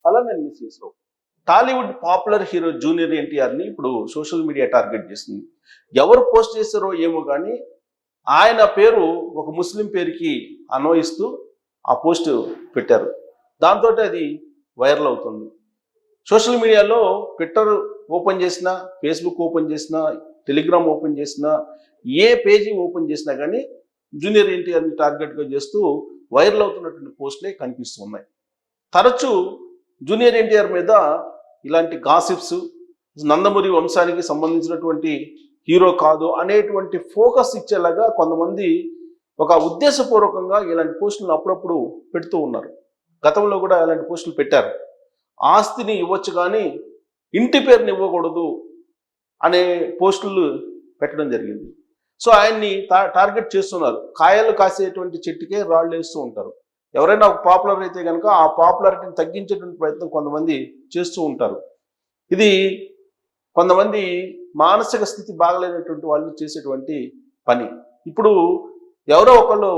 అలా నేను మిస్ చేసావు. టాలీవుడ్ పాపులర్ హీరో జూనియర్ ఎన్టీఆర్ని ఇప్పుడు సోషల్ మీడియా టార్గెట్ చేస్తుంది. ఎవరు పోస్ట్ చేశారో ఏమో కానీ ఆయన పేరు ఒక ముస్లిం పేరుకి అన్వయిస్తూ ఆ పోస్ట్ పెట్టారు. దాంతో అది వైరల్ అవుతుంది. సోషల్ మీడియాలో ట్విట్టర్ ఓపెన్ చేసినా, ఫేస్బుక్ ఓపెన్ చేసినా, టెలిగ్రామ్ ఓపెన్ చేసినా, ఏ పేజీ ఓపెన్ చేసినా కానీ జూనియర్ ఎన్టీఆర్ని టార్గెట్గా చేస్తూ వైరల్ అవుతున్నటువంటి పోస్టులే కనిపిస్తూ ఉన్నాయి. తరచూ జూనియర్ ఎన్టీఆర్ మీద ఇలాంటి గాసిప్స్, నందమూరి వంశానికి సంబంధించినటువంటి హీరో కాదు అనేటువంటి ఫోకస్ ఇచ్చేలాగా కొంతమంది ఒక ఉద్దేశపూర్వకంగా ఇలాంటి పోస్టులను అప్పుడప్పుడు పెడుతూ ఉన్నారు. గతంలో కూడా ఇలాంటి పోస్టులు పెట్టారు. ఆస్తిని ఇవ్వచ్చు కానీ ఇంటి పేరుని ఇవ్వకూడదు అనే పోస్టులు పెట్టడం జరిగింది. సో ఆయన్ని టార్గెట్ చేస్తున్నారు. కాయలు కాసేటువంటి చెట్టుకే రాళ్ళు వేస్తూ ఉంటారు. ఎవరైనా ఒక పాపులర్ అయితే కనుక ఆ పాపులారిటీని తగ్గించేటువంటి ప్రయత్నం కొంతమంది చేస్తూ ఉంటారు. ఇది కొంతమంది మానసిక స్థితి బాగలేనటువంటి వాళ్ళు చేసేటువంటి పని. ఇప్పుడు ఎవరో ఒకళ్ళు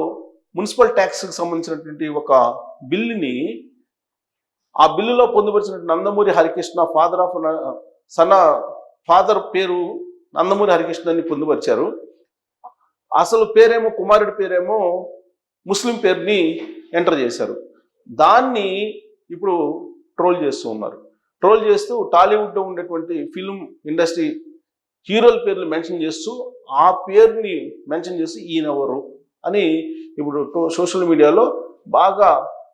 మున్సిపల్ ట్యాక్స్కి సంబంధించినటువంటి ఒక బిల్లుని, ఆ బిల్లులో పొందుపరిచినటువంటి నందమూరి హరికృష్ణ ఫాదర్ పేరు నందమూరి హరికృష్ణని పొందుపరిచారు. అసలు పేరేమో కుమారుడి పేరేమో ముస్లిం పేరుని ఎంటర్ చేశారు. దాన్ని ఇప్పుడు ట్రోల్ చేస్తూ ఉన్నారు. ట్రోల్ చేస్తూ టాలీవుడ్లో ఉండేటువంటి ఫిల్మ్ ఇండస్ట్రీ హీరోల పేర్లు మెన్షన్ చేస్తూ ఆ పేరుని మెన్షన్ చేసి ఈయనెవరు అని ఇప్పుడు సోషల్ మీడియాలో బాగా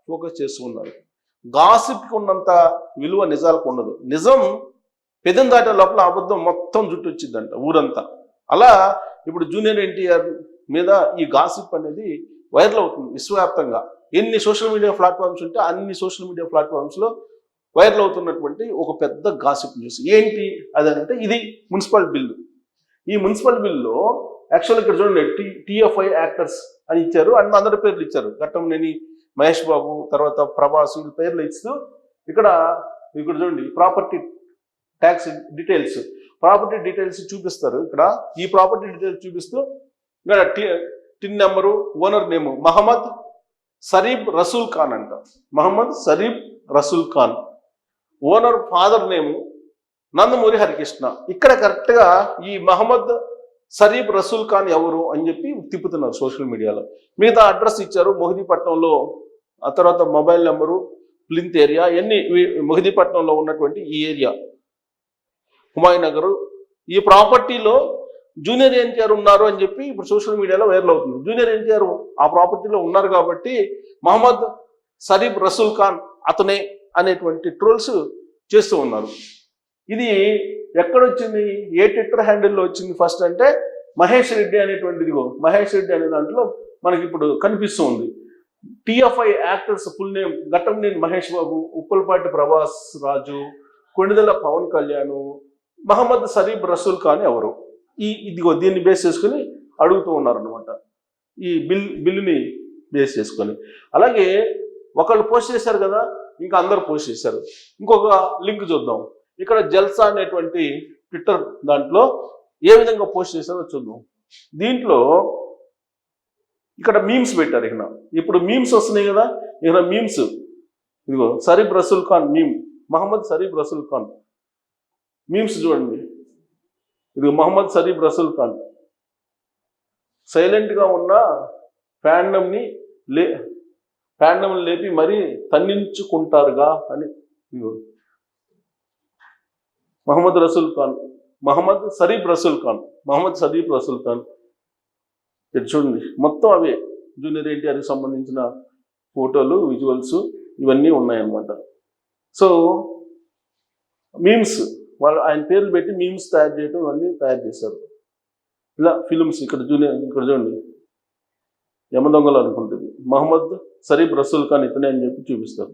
ఫోకస్ చేస్తూ ఉన్నారు. గాసిప్కి ఉన్నంత విలువ నిజాలకు ఉండదు. నిజం పెదం దాటే లోపల అబద్ధం మొత్తం జుట్టు వచ్చిందంట ఊరంతా. అలా ఇప్పుడు జూనియర్ ఎన్టీఆర్ మీద ఈ గాసిప్ అనేది వైరల్ అవుతుంది విశ్వవ్యాప్తంగా. ఎన్ని సోషల్ మీడియా ప్లాట్ఫామ్స్ ఉంటే అన్ని సోషల్ మీడియా ప్లాట్ఫామ్స్లో వైరల్ అవుతున్నటువంటి ఒక పెద్ద గాసిప్ న్యూస్. ఏంటి అదంటే ఇది మున్సిపల్ బిల్లు. ఈ మున్సిపల్ బిల్లులో యాక్చువల్ ఇక్కడ చూడండి టీఎఫ్ఐ యాక్టర్స్ అని ఇచ్చారు. అందరి పేర్లు ఇచ్చారు. ఘట్టంనేని మహేష్ బాబు, తర్వాత ప్రభాస్, వీళ్ళ పేర్లు ఇస్తూ ఇక్కడ చూడండి property tax details, property details చూపిస్తారు. ఇక్కడ ఈ ప్రాపర్టీ డీటెయిల్స్ చూపిస్తూ ఇక్కడ TIN number, owner name Mohammed Sareeb Rasool Khan అంట. Mohammed Sareeb Rasool Khan. Owner father name Nandamuri Harikrishna. ఇక్కడ కరెక్ట్గా ఈ మహమ్మద్ సరీబ్ రసూల్ ఖాన్ ఎవరు అని చెప్పి తిప్పుతున్నారు సోషల్ మీడియాలో. మిగతా అడ్రస్ ఇచ్చారు మొహిదీపట్నంలో, ఆ తర్వాత మొబైల్ నెంబరు, ప్లింత్ ఏరియా, ఇవన్నీ మొహిదీపట్నంలో ఉన్నటువంటి ఈ ఏరియా, హుమాయూన్ నగరు. ఈ ప్రాపర్టీలో జూనియర్ ఎన్టీఆర్ ఉన్నారు అని చెప్పి ఇప్పుడు సోషల్ మీడియాలో వైరల్ అవుతుంది. జూనియర్ ఎన్టీఆర్ ఆ ప్రాపర్టీలో ఉన్నారు కాబట్టి మహమ్మద్ సరీబ్ రసూల్ ఖాన్ అతనే అనేటువంటి ట్రోల్స్ చేస్తూ ఉన్నారు. ఇది ఎక్కడొచ్చింది, ఏ ట్విట్టర్ హ్యాండిల్లో వచ్చింది ఫస్ట్ అంటే మహేష్ రెడ్డి అనేటువంటిదిగో మహేష్ రెడ్డి అనే దాంట్లో మనకి ఇప్పుడు కనిపిస్తూ ఉంది. TFI actors full name Ghattamaneni Mahesh Babu, Uppalapati Prabhas Raju, Konidela Pawan Kalyan, Mohammed Sareeb Rasool Khan ఎవరు, ఇదిగో దీన్ని బేస్ చేసుకుని అడుగుతూ ఉన్నారనమాట. ఈ బిల్లుని బేస్ చేసుకొని. అలాగే ఒకళ్ళు పోస్ట్ చేశారు కదా, ఇంకా అందరు పోస్ట్ చేశారు. ఇంకొక లింక్ చూద్దాం. ఇక్కడ జల్సా అనేటువంటి ట్విట్టర్ దాంట్లో ఏ విధంగా పోస్ట్ చేశారో చూద్దాం. దీంట్లో ఇక్కడ మీమ్స్ పెట్టారు. ఇప్పుడు మీమ్స్ వస్తున్నాయి కదా, ఇక్కడ మీమ్స్ ఇదిగో సరీబ్ రసూల్ ఖాన్ మీమ్, మహమ్మద్ సరీబ్ రసూల్ ఖాన్ మీమ్స్ చూడండి. ఇది మహమ్మద్ సరీబ్ రసూల్ ఖాన్ సైలెంట్గా ఉన్న ఫ్యాండమ్ని లేపి మరీ తన్నించుకుంటారుగా అని. మహమ్మద్ రసూల్ ఖాన్, మహమ్మద్ సరీబ్ రసూల్ ఖాన్, మహమ్మద్ సరీబ్ రసూల్ ఖాన్. చూడండి మొత్తం అవే జూనియర్ ఎన్టీఆర్కి సంబంధించిన ఫోటోలు, విజువల్స్ ఇవన్నీ ఉన్నాయన్నమాట. సో మీమ్స్ వాళ్ళు ఆయన పేర్లు పెట్టి మీమ్స్ తయారు చేయడం ఇవన్నీ తయారు చేశారు. ఇలా ఫిలిమ్స్ ఇక్కడ చూడండి యమదొంగలు అనుకుంటుంది, మహమ్మద్ సరీబ్ రసూల్ ఖాన్ ఇతనే అని చెప్పి చూపిస్తారు.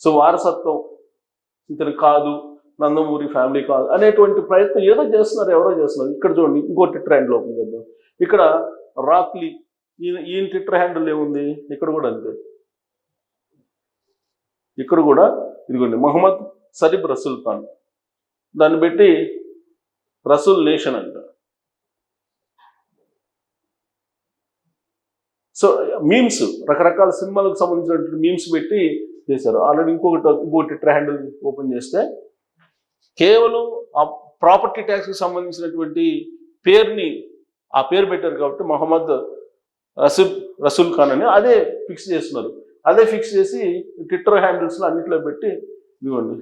సో వారసత్వం ఇతను కాదు, నందమూరి ఫ్యామిలీ కాదు అనేటువంటి ప్రయత్నం ఏదో చేస్తున్నారు, ఎవరో చేస్తున్నారు. ఇక్కడ చూడండి ఇంకో ట్విట్టర్ హ్యాండిల్ ఓపెన్ చేద్దాం. ఇక్కడ రాక్లీ ఈయన ట్విట్టర్ హ్యాండిల్ ఏముంది, ఇక్కడ కూడా అంతే. ఇక్కడ కూడా ఇదిగోండి మహమ్మద్ సరీబ్ రసూల్ ఖాన్, దాన్ని బట్టి రసూల్ నేషన్ అంట. సో మీమ్స్ రకరకాల సినిమాలకు సంబంధించినటువంటి మీమ్స్ పెట్టి చేశారు. ఆల్రెడీ ఇంకో ట్విట్టర్ హ్యాండిల్ ఓపెన్ చేస్తే కేవలం ఆ ప్రాపర్టీ ట్యాక్స్కి సంబంధించినటువంటి పేరుని ఆ పేరు పెట్టారు కాబట్టి మొహమ్మద్ రసూల్ ఖాన్ అని అదే ఫిక్స్ చేస్తున్నారు. అదే ఫిక్స్ చేసి ట్విట్టర్ హ్యాండిల్స్లో అన్నింటిలో పెట్టి ఇవ్వండి.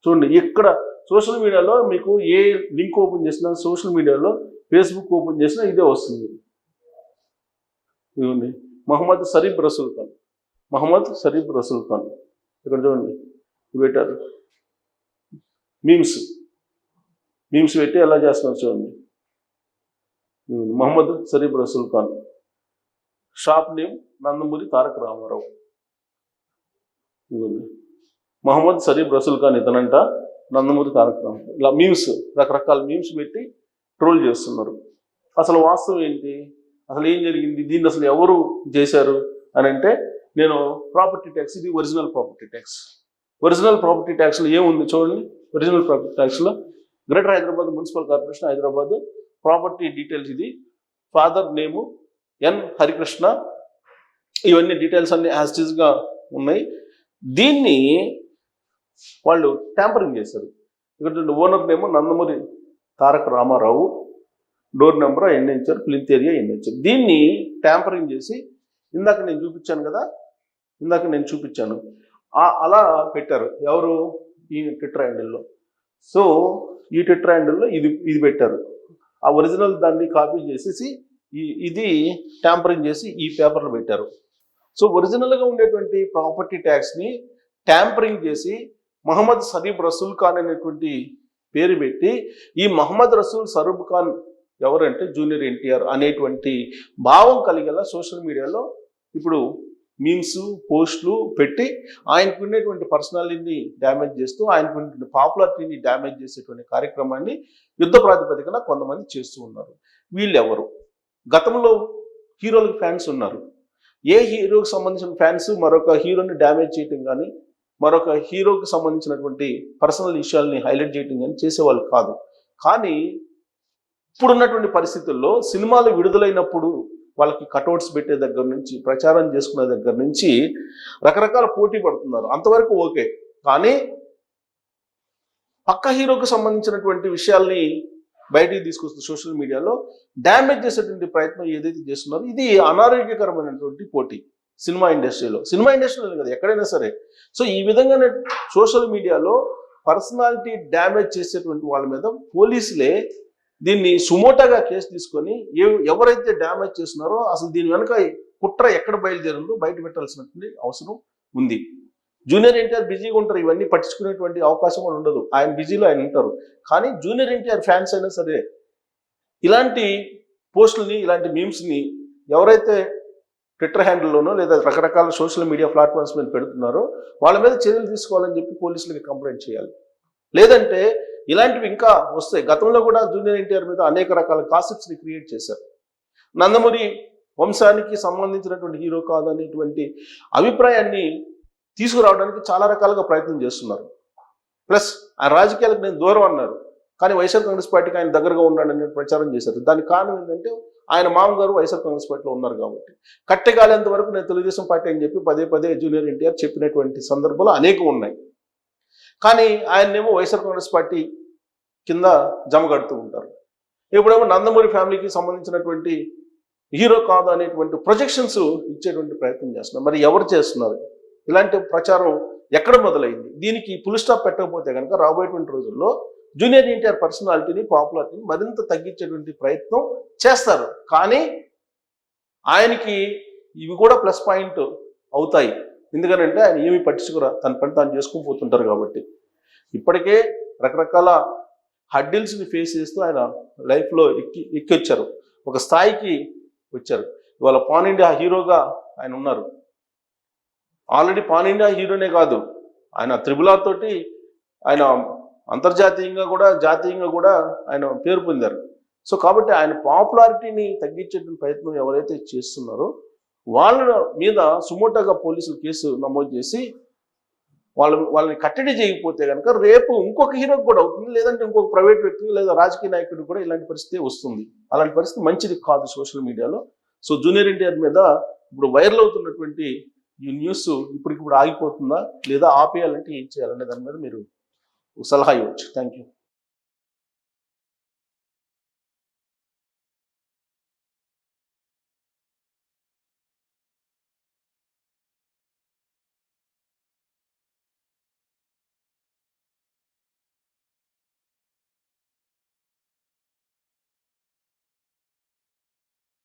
చూడండి, ఇక్కడ సోషల్ మీడియాలో మీకు ఏ లింక్ ఓపెన్ చేసినా, సోషల్ మీడియాలో ఫేస్బుక్ ఓపెన్ చేసినా ఇదే వస్తుంది. ఇవ్వండి, మొహమ్మద్ షరీఫ్ రసూల్ ఖాన్, మొహమ్మద్ షరీఫ్ రసూల్ ఖాన్. ఇక్కడ చూడండి పెట్టారు, మీమ్స్ పెట్టి ఎలా చేస్తున్నారు చూడండి. Mohammed Sharif Rasool Khan, shop name Nandamuri Taraka Ramarao. మొహమ్మద్ షరీఫ్ రసూల్ ఖాన్ ఇతనంట, నందమూరి తారక రామారావు. ఇలా మీమ్స్, రకరకాల మీమ్స్ పెట్టి ట్రోల్ చేస్తున్నారు. అసలు వాస్తవం ఏంటి, అసలు ఏం జరిగింది, దీన్ని అసలు ఎవరు చేశారు అని అంటే, నేను ప్రాపర్టీ ట్యాక్స్, ఇది original property tax. Original property ట్యాక్స్లో ఏముంది చూడండి. ఒరిజినల్ ప్రాపర్టీ ట్యాక్స్లో greater Hyderabad municipal corporation Hyderabad property details, ఇది ఫాదర్ నేము ఎన్ హరికృష్ణ, ఇవన్నీ డీటెయిల్స్ అన్ని యాస్టీస్గా ఉన్నాయి. దీన్ని వాళ్ళు ట్యాంపరింగ్ చేశారు. ఇక్కడ ఓనర్ నేమో Nandamuri Taraka Rama Rao, door number NHR, plinth area NHR. దీన్ని ట్యాంపరింగ్ చేసి ఇందాక నేను చూపించాను అలా పెట్టారు. ఎవరు, ఈ ట్విట్టర్ హ్యాండిల్లో. సో ఈ ట్విట్టర్ హ్యాండిల్లో ఇది పెట్టారు. ఆ ఒరిజినల్ దాన్ని కాపీ చేసేసి ఇది ట్యాంపరింగ్ చేసి ఈ పేపర్లో పెట్టారు. సో ఒరిజినల్గా ఉండేటువంటి ప్రాపర్టీ ట్యాక్స్ని ట్యాంపరింగ్ చేసి మొహమ్మద్ షరీఫ్ రసూల్ ఖాన్ అనేటువంటి పేరు పెట్టి, ఈ మొహమ్మద్ రసూల్ షరీఫ్ ఖాన్ ఎవరంటే జూనియర్ ఎన్టీఆర్ అనేటువంటి భావం కలిగేలా సోషల్ మీడియాలో ఇప్పుడు మీమ్స్, పోస్టులు పెట్టి ఆయనకు ఉండేటువంటి పర్సనాలిటీని డ్యామేజ్ చేస్తూ, ఆయనకు ఉండేటువంటి పాపులారిటీని డ్యామేజ్ చేసేటువంటి కార్యక్రమాన్ని యుద్ధ ప్రాతిపదికన కొంతమంది చేస్తూ ఉన్నారు. వీళ్ళు ఎవరు? గతంలో హీరోలకు ఫ్యాన్స్ ఉన్నారు. ఏ హీరోకి సంబంధించిన ఫ్యాన్స్ మరొక హీరోని డ్యామేజ్ చేయటం కానీ, మరొక హీరోకి సంబంధించినటువంటి పర్సనల్ విషయాల్ని హైలైట్ చేయటం కానీ చేసేవాళ్ళు కాదు. కానీ ఇప్పుడున్నటువంటి పరిస్థితుల్లో సినిమాలు విడుదలైనప్పుడు వాళ్ళకి కటౌట్స్ పెట్టే దగ్గర నుంచి, ప్రచారం చేసుకునే దగ్గర నుంచి రకరకాల పోటీ పడుతున్నారు. అంతవరకు ఓకే. కానీ పక్క హీరోకి సంబంధించినటువంటి విషయాల్ని బయటికి తీసుకొస్తూ సోషల్ మీడియాలో డ్యామేజ్ చేసేటువంటి ప్రయత్నం ఏదైతే చేస్తున్నారో ఇది అనారోగ్యకరమైనటువంటి పోటీ సినిమా ఇండస్ట్రీలో కదా, ఎక్కడైనా సరే. సో ఈ విధంగానే సోషల్ మీడియాలో పర్సనాలిటీ డ్యామేజ్ చేసేటువంటి వాళ్ళ మీద పోలీసులే దీన్ని సుమోటాగా కేసు తీసుకొని ఎవరైతే డ్యామేజ్ చేస్తున్నారో అసలు దీని వెనుక కుట్ర ఎక్కడ బయలుదేరిందో బయట పెట్టాల్సినటువంటి అవసరం ఉంది. జూనియర్ ఎన్టీఆర్ బిజీగా ఉంటారు, ఇవన్నీ పట్టించుకునేటువంటి అవకాశం కూడా ఉండదు. ఆయన బిజీలో ఆయన ఉంటారు. కానీ జూనియర్ ఎన్టీఆర్ ఫ్యాన్స్ అయినా సరే ఇలాంటి పోస్టులని, ఇలాంటి మీమ్స్ని ఎవరైతే ట్విట్టర్ హ్యాండిల్లోనో లేదా రకరకాల సోషల్ మీడియా ప్లాట్ఫామ్స్ మీద పెడుతున్నారో వాళ్ళ మీద చర్యలు తీసుకోవాలని చెప్పి పోలీసులకి కంప్లైంట్ చేయాలి. లేదంటే ఇలాంటివి ఇంకా వస్తాయి. గతంలో కూడా జూనియర్ ఎన్టీఆర్ మీద అనేక రకాల కాసిప్స్ని క్రియేట్ చేశారు. నందమూరి వంశానికి సంబంధించినటువంటి హీరో కాదనేటువంటి అభిప్రాయాన్ని తీసుకురావడానికి చాలా రకాలుగా ప్రయత్నం చేస్తున్నారు. ప్లస్ ఆ రాజకీయాలకు నేను దూరం అన్నారు, కానీ వైఎస్ఆర్ కాంగ్రెస్ పార్టీకి ఆయన దగ్గరగా ఉన్నాడని ప్రచారం చేశారు. దానికి కారణం ఏంటంటే ఆయన మామగారు వైఎస్ఆర్ కాంగ్రెస్ పార్టీలో ఉన్నారు కాబట్టి. కట్టెగాలేంత వరకు నేను తెలుగుదేశం పార్టీ అని చెప్పి పదే జూనియర్ ఎన్టీఆర్ చెప్పినటువంటి సందర్భాలు అనేకం ఉన్నాయి. కానీ ఆయన్నేమో వైఎస్ఆర్ కాంగ్రెస్ పార్టీ కింద జమ కడుతూ ఉంటారు. ఇప్పుడేమో నందమూరి ఫ్యామిలీకి సంబంధించినటువంటి హీరో కాదు అనేటువంటి ప్రొజెక్షన్స్ ఇచ్చేటువంటి ప్రయత్నం చేస్తున్నారు. మరి ఎవరు చేస్తున్నారు? ఇలాంటి ప్రచారం ఎక్కడ మొదలైంది? దీనికి ఫుల్ స్టాప్ పెట్టకపోతే కనుక రాబోయేటువంటి రోజుల్లో జూనియర్ ఎన్టీఆర్ పర్సనాలిటీని, పాపులారిటీని మరింత తగ్గించేటువంటి ప్రయత్నం చేస్తారు. కానీ ఆయనకి ఇవి కూడా ప్లస్ పాయింట్ అవుతాయి. ఎందుకంటే ఆయన ఏమీ పట్టించుకురా, తన పని తాను చేసుకుని పోతుంటారు కాబట్టి. ఇప్పటికే రకరకాల హడ్డిల్స్ని ఫేస్ చేస్తూ ఆయన లైఫ్లో ఎక్కి వచ్చారు, ఒక స్థాయికి వచ్చారు. ఇవాళ పాన్ ఇండియా హీరోగా ఆయన ఉన్నారు. ఆల్రెడీ పాన్ ఇండియా హీరోనే కాదు, ఆయన త్రిబుల్ తోటి ఆయన అంతర్జాతీయంగా కూడా జాతీయంగా కూడా ఆయన పేరు పొందారు. సో కాబట్టి ఆయన పాపులారిటీని తగ్గించేటువంటి ప్రయత్నం ఎవరైతే చేస్తున్నారో వాళ్ళ మీద సుమోటోగా పోలీసులు కేసు నమోదు చేసి వాళ్ళని కట్టడి చేయకపోతే కనుక రేపు ఇంకొక హీరోకి కూడా అవుతుంది, లేదంటే ఇంకొక ప్రైవేట్ వ్యక్తి లేదా రాజకీయ నాయకుడికి కూడా ఇలాంటి పరిస్థితి వస్తుంది. అలాంటి పరిస్థితి మంచిది కాదు సోషల్ మీడియాలో. సో జూనియర్ ఎన్టీఆర్ మీద ఇప్పుడు వైరల్ అవుతున్నటువంటి ఈ న్యూస్ ఇప్పటికిప్పుడు ఆగిపోతుందా లేదా ఆపేయాలంటే ఏం చేయాలనే దాని మీద మీరు సలహా ఇవ్వచ్చు. Thank you.